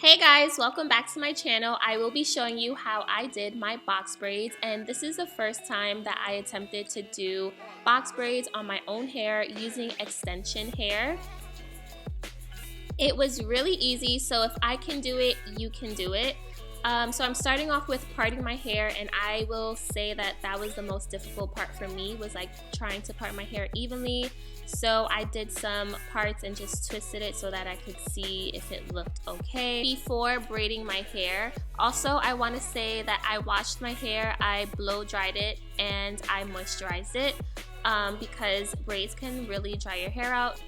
Hey guys, welcome back to my channel. I will be showing you how I did my box braids, and this is the first time that I attempted to do box braids on my own hair using extension hair. It was really easy, so if I can do it, you can do it. So I'm starting off with parting my hair, and I will say that that was the most difficult part for me, was like trying to part my hair evenly. So I did some parts and just twisted it so that I could see if it looked okay before braiding my hair. Also, I want to say that I washed my hair, I blow dried it, and I moisturized it because braids can really dry your hair out.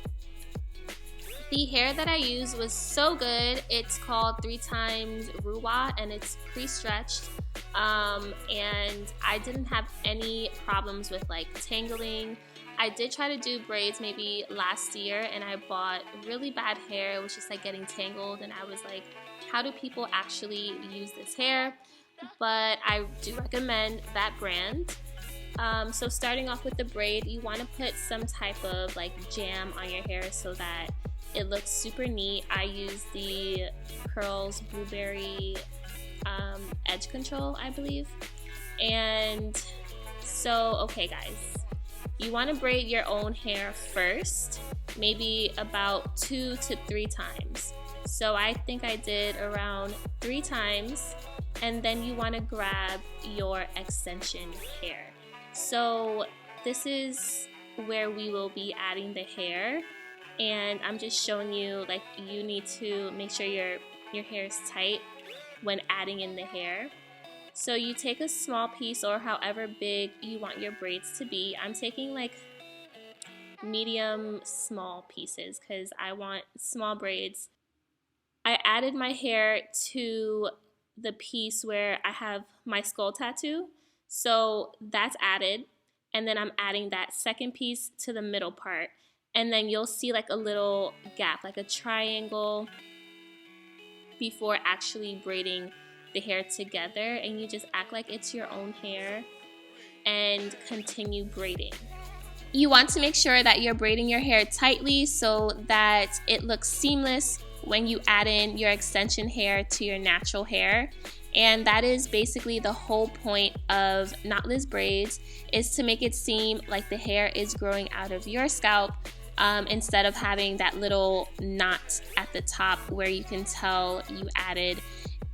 The hair that I used was so good. It's called 3x Ruwa and it's pre-stretched, and I didn't have any problems with like tangling. I did try to do braids maybe last year and I bought really bad hair. It was just like getting tangled and I was like, how do people actually use this hair? But I do recommend that brand. So starting off with the braid, you want to put some type of like jam on your hair so that it looks super neat. I use the Curls Blueberry Edge Control, I believe. And so, okay guys, you want to braid your own hair first, maybe about 2 to 3 times. So I think I did around 3 times, and then you want to grab your extension hair. So this is where we will be adding the hair, and I'm just showing you like you need to make sure your hair is tight when adding in the hair. So you take a small piece or however big you want your braids to be. I'm taking like medium small pieces because I want small braids. I added my hair to the piece where I have my skull tattoo. So that's added, and then I'm adding that second piece to the middle part. And then you'll see like a little gap, like a triangle, before actually braiding the hair together, and you just act like it's your own hair and continue braiding. You want to make sure that you're braiding your hair tightly so that it looks seamless when you add in your extension hair to your natural hair. And that is basically the whole point of knotless braids, is to make it seem like the hair is growing out of your scalp, instead of having that little knot at the top where you can tell you added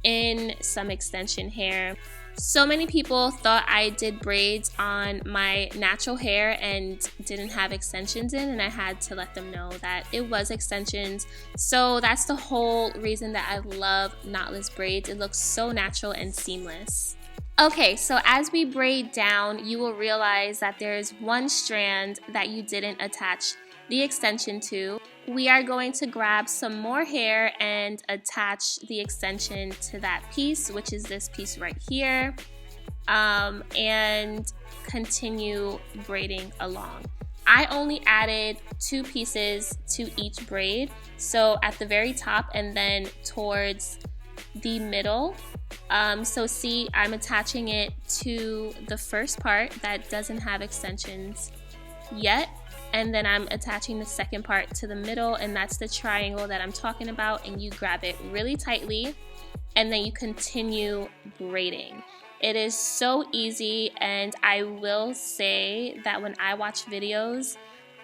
in some extension hair. So many people thought I did braids on my natural hair and didn't have extensions in, and I had to let them know that it was extensions. So that's the whole reason that I love knotless braids. It looks so natural and seamless. Okay, so as we braid down, you will realize that there's one strand that you didn't attach the extension to. We are going to grab some more hair and attach the extension to that piece, which is this piece right here, and continue braiding along. I only added 2 pieces to each braid, so at the very top and then towards the middle. So see, I'm attaching it to the first part that doesn't have extensions yet, and then I'm attaching the second part to the middle, and that's the triangle that I'm talking about, and you grab it really tightly and then you continue braiding. It is so easy, and I will say that when I watch videos,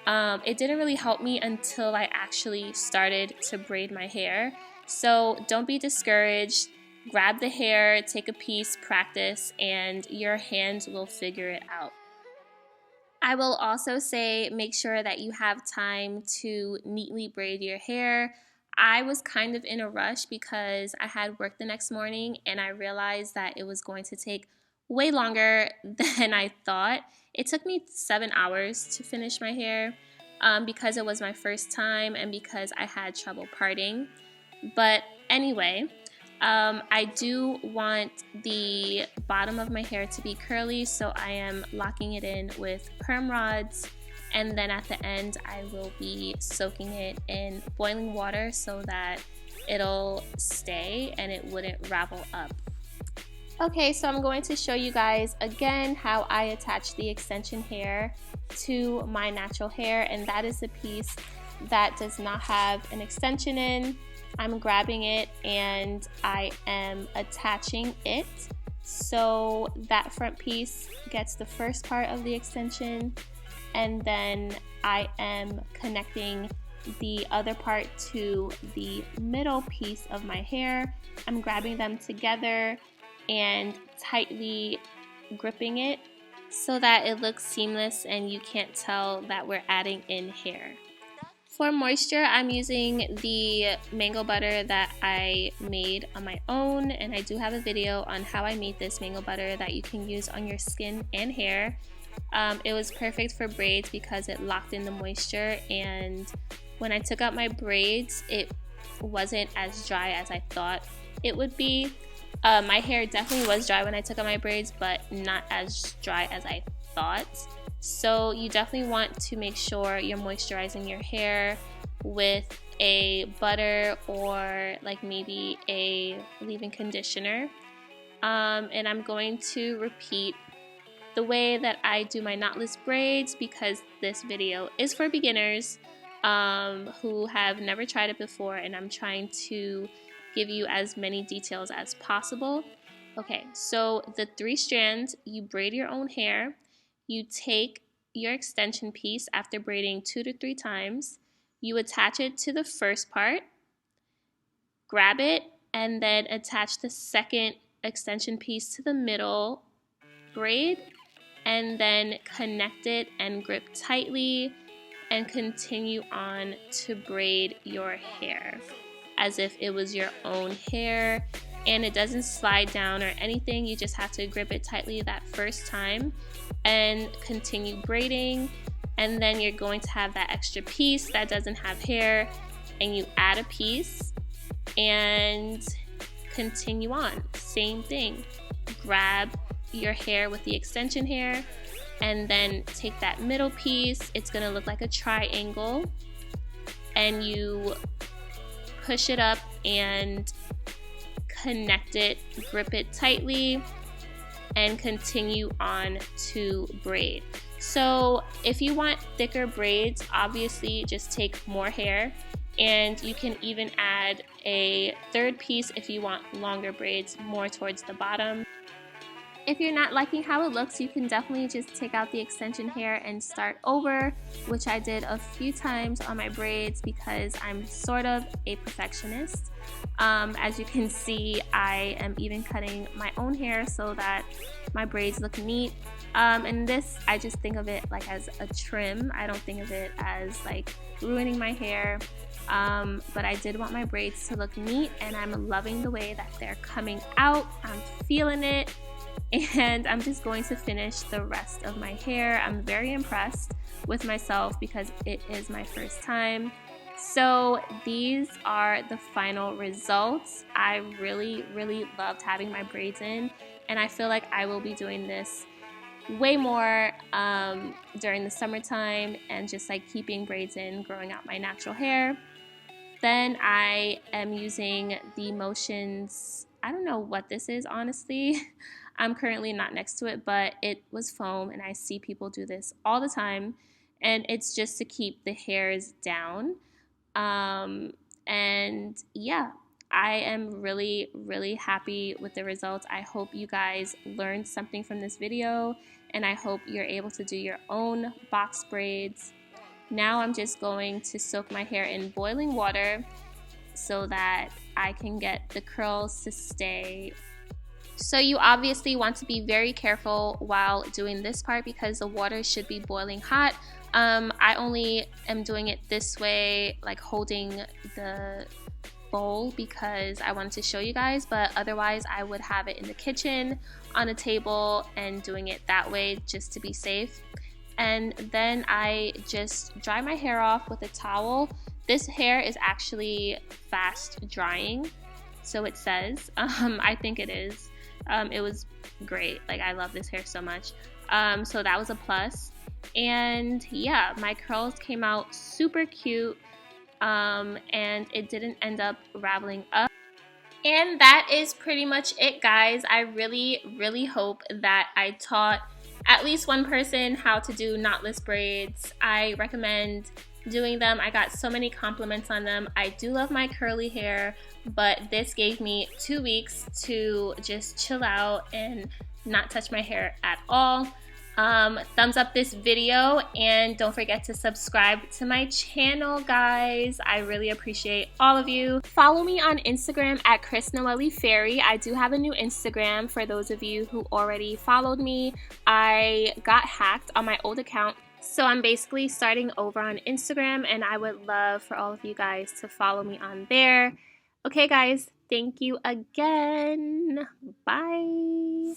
it didn't really help me until I actually started to braid my hair. So don't be discouraged. Grab the hair, take a piece, practice, and your hands will figure it out. I will also say make sure that you have time to neatly braid your hair. I was kind of in a rush because I had work the next morning, and I realized that it was going to take way longer than I thought. It took me 7 hours to finish my hair because it was my first time and because I had trouble parting. But anyway, I do want the bottom of my hair to be curly, so I am locking it in with perm rods, and then at the end I will be soaking it in boiling water so that it'll stay and it wouldn't ravel up. Okay, so I'm going to show you guys again how I attach the extension hair to my natural hair, and that is the piece that does not have an extension in. I'm grabbing it and I am attaching it so that front piece gets the first part of the extension, and then I am connecting the other part to the middle piece of my hair. I'm grabbing them together and tightly gripping it so that it looks seamless and you can't tell that we're adding in hair. For moisture, I'm using the mango butter that I made on my own, and I do have a video on how I made this mango butter that you can use on your skin and hair. It was perfect for braids because it locked in the moisture, and when I took out my braids, it wasn't as dry as I thought it would be. My hair definitely was dry when I took out my braids, but not as dry as I thought. So you definitely want to make sure you're moisturizing your hair with a butter or like maybe a leave-in conditioner. And I'm going to repeat the way that I do my knotless braids because this video is for beginners who have never tried it before, and I'm trying to give you as many details as possible. Okay, so the 3 strands, you braid your own hair. You take your extension piece after braiding 2 to 3 times. You attach it to the first part, grab it, and then attach the second extension piece to the middle braid, and then connect it and grip tightly and continue on to braid your hair as if it was your own hair, and it doesn't slide down or anything. You just have to grip it tightly that first time and continue braiding, and then you're going to have that extra piece that doesn't have hair, and you add a piece and continue on. Same thing, grab your hair with the extension hair and then take that middle piece. It's gonna look like a triangle, and you push it up and connect it, grip it tightly, and continue on to braid. So if you want thicker braids, obviously just take more hair, and you can even add a third piece if you want longer braids more towards the bottom. If you're not liking how it looks, you can definitely just take out the extension hair and start over, which I did a few times on my braids because I'm sort of a perfectionist. As you can see, I am even cutting my own hair so that my braids look neat. And this, I just think of it like as a trim. I don't think of it as like ruining my hair. But I did want my braids to look neat, and I'm loving the way that they're coming out. I'm feeling it. And I'm just going to finish the rest of my hair. I'm very impressed with myself because it is my first time. So these are the final results. I really loved having my braids in, and I feel like I will be doing this way more during the summertime and just like keeping braids in, growing out my natural hair. Then I am using the Motions, I don't know what this is honestly. I'm currently not next to it, but it was foam, and I see people do this all the time, and it's just to keep the hairs down. And yeah, I am really happy with the results. I hope you guys learned something from this video, and I hope you're able to do your own box braids. Now I'm just going to soak my hair in boiling water so that I can get the curls to stay. So you obviously want to be very careful while doing this part because the water should be boiling hot. I only am doing it this way, like holding the bowl, because I wanted to show you guys, but otherwise I would have it in the kitchen on a table and doing it that way just to be safe. And then I just dry my hair off with a towel. This hair is actually fast drying, so it says. I think it is. It was great. Like, I love this hair so much. So that was a plus. And yeah, my curls came out super cute, and it didn't end up raveling up. And that is pretty much it, guys. I really hope that I taught at least one person how to do knotless braids. I recommend doing them. I got so many compliments on them. I do love my curly hair, but this gave me 2 weeks to just chill out and not touch my hair at all. Thumbs up this video and don't forget to subscribe to my channel, guys. I really appreciate all of you. Follow me on Instagram at KrisNoeliFairy. I do have a new Instagram for those of you who already followed me. I got hacked on my old account, so I'm basically starting over on Instagram, and I would love for all of you guys to follow me on there. Okay, guys, thank you again. Bye.